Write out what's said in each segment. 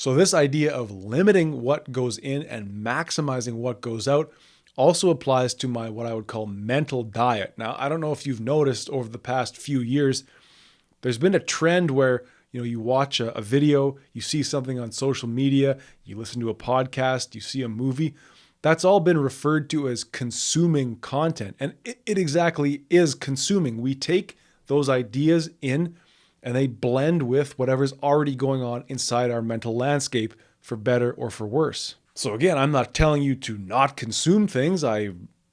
So this idea of limiting what goes in and maximizing what goes out also applies to my what I would call mental diet. Now, I don't know if you've noticed over the past few years, there's been a trend where you watch a video, you see something on social media, you listen to a podcast, you see a movie. That's all been referred to as consuming content. And it exactly is consuming. We take those ideas in and they blend with whatever's already going on inside our mental landscape, for better or for worse. So again, I'm not telling you to not consume things. I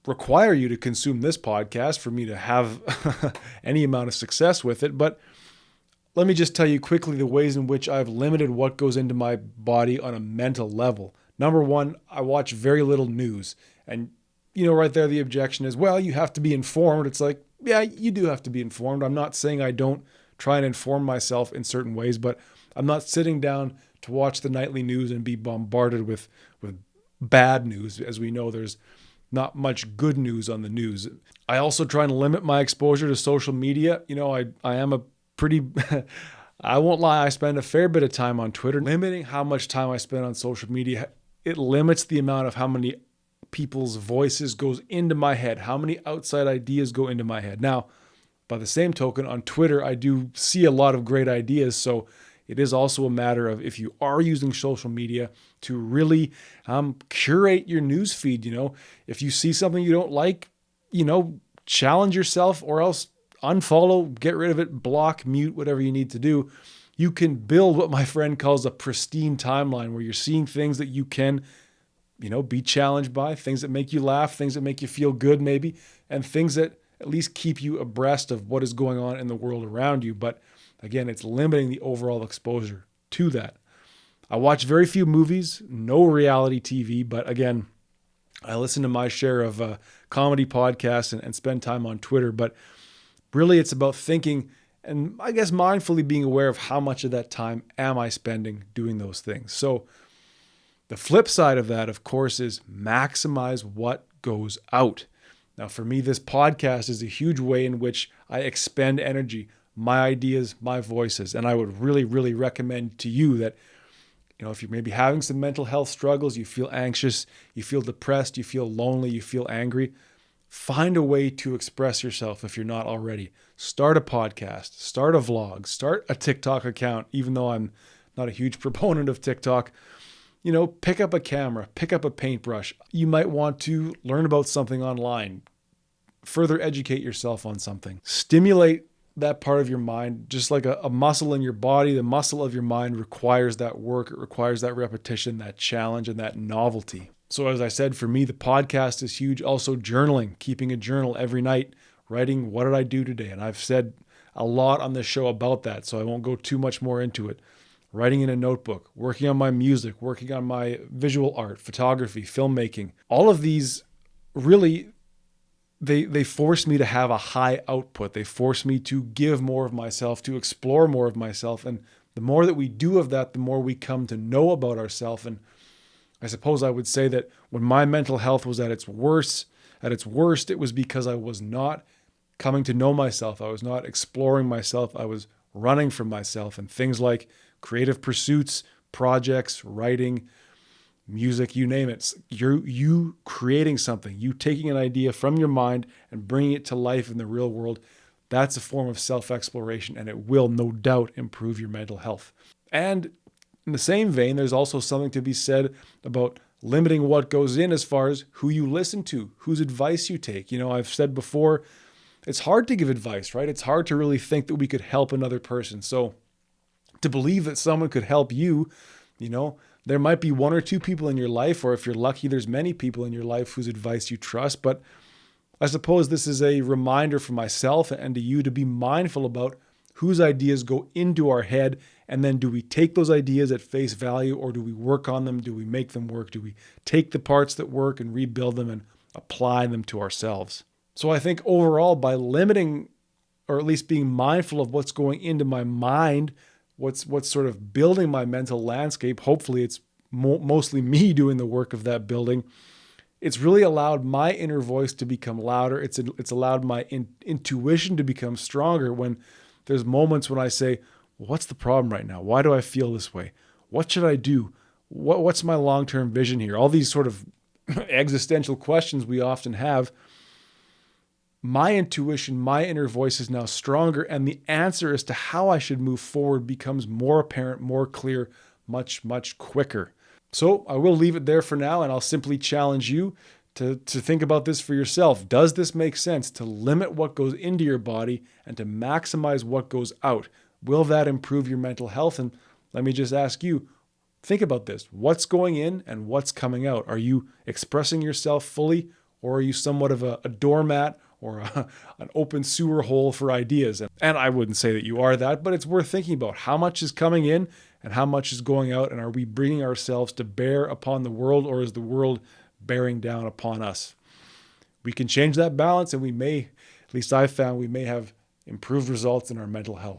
require you to consume this podcast for me to have any amount of success with it. But let me just tell you quickly the ways in which I've limited what goes into my body on a mental level. Number one, I watch very little news. And, right there, the objection is, well, you have to be informed. It's like, yeah, you do have to be informed. I'm not saying I don't try and inform myself in certain ways, but I'm not sitting down to watch the nightly news and be bombarded with bad news. As we know, there's not much good news on the news. I also try and limit my exposure to social media. I am a pretty, I won't lie, I spend a fair bit of time on Twitter. Limiting how much time I spend on social media, it limits the amount of how many people's voices goes into my head, how many outside ideas go into my head. Now, by the same token, on Twitter, I do see a lot of great ideas. So it is also a matter of, if you are using social media, to really curate your news feed. If you see something you don't like, challenge yourself, or else unfollow, get rid of it, block, mute, whatever you need to do. You can build what my friend calls a pristine timeline, where you're seeing things that you can, be challenged by, things that make you laugh, things that make you feel good maybe, and things that at least keep you abreast of what is going on in the world around you. But again, it's limiting the overall exposure to that. I watch very few movies, no reality TV, but again, I listen to my share of comedy podcasts and spend time on Twitter. But really, it's about thinking and, I guess, mindfully being aware of how much of that time am I spending doing those things. So the flip side of that, of course, is maximize what goes out. Now, for me, this podcast is a huge way in which I expend energy, my ideas, my voices. And I would really, really recommend to you that, if you're maybe having some mental health struggles, you feel anxious, you feel depressed, you feel lonely, you feel angry, find a way to express yourself if you're not already. Start a podcast, start a vlog, start a TikTok account, even though I'm not a huge proponent of TikTok. Pick up a camera, pick up a paintbrush. You might want to learn about something online, further educate yourself on something. Stimulate that part of your mind, just like a muscle in your body. The muscle of your mind requires that work. It requires that repetition, that challenge, and that novelty. So as I said, for me, the podcast is huge. Also journaling, keeping a journal every night, writing, what did I do today? And I've said a lot on this show about that, so I won't go too much more into it. Writing in a notebook, working on my music, working on my visual art, photography, filmmaking. All of these really, they force me to have a high output. They force me to give more of myself, to explore more of myself. And the more that we do of that, the more we come to know about ourselves. And I suppose I would say that when my mental health was at its worst, it was because I was not coming to know myself. I was not exploring myself. I was running from myself. And things like creative pursuits, projects, writing, music, you name it. You creating something, you taking an idea from your mind and bringing it to life in the real world. That's a form of self-exploration, and it will no doubt improve your mental health. And in the same vein, there's also something to be said about limiting what goes in as far as who you listen to, whose advice you take. I've said before, it's hard to give advice, right? It's hard to really think that we could help another person. So to believe that someone could help you, there might be one or two people in your life, or if you're lucky, there's many people in your life whose advice you trust. But I suppose this is a reminder for myself and to you to be mindful about whose ideas go into our head. And then do we take those ideas at face value, or do we work on them? Do we make them work? Do we take the parts that work and rebuild them and apply them to ourselves? So I think overall, by limiting, or at least being mindful of what's going into my mind, what's sort of building my mental landscape, hopefully it's mostly me doing the work of that building. It's really allowed my inner voice to become louder. It's allowed my intuition to become stronger when there's moments when I say, well, what's the problem right now? Why do I feel this way? What should I do? What's my long-term vision here? All these sort of existential questions we often have. My intuition, my inner voice is now stronger, and the answer as to how I should move forward becomes more apparent, more clear, much, much quicker. So I will leave it there for now, and I'll simply challenge you to think about this for yourself. Does this make sense to limit what goes into your body and to maximize what goes out? Will that improve your mental health? And let me just ask you, think about this. What's going in and what's coming out? Are you expressing yourself fully, or are you somewhat of a doormat or an open sewer hole for ideas? And I wouldn't say that you are that, but it's worth thinking about. How much is coming in and how much is going out? And are we bringing ourselves to bear upon the world, or is the world bearing down upon us? We can change that balance, and we may, at least I've found, we may have improved results in our mental health.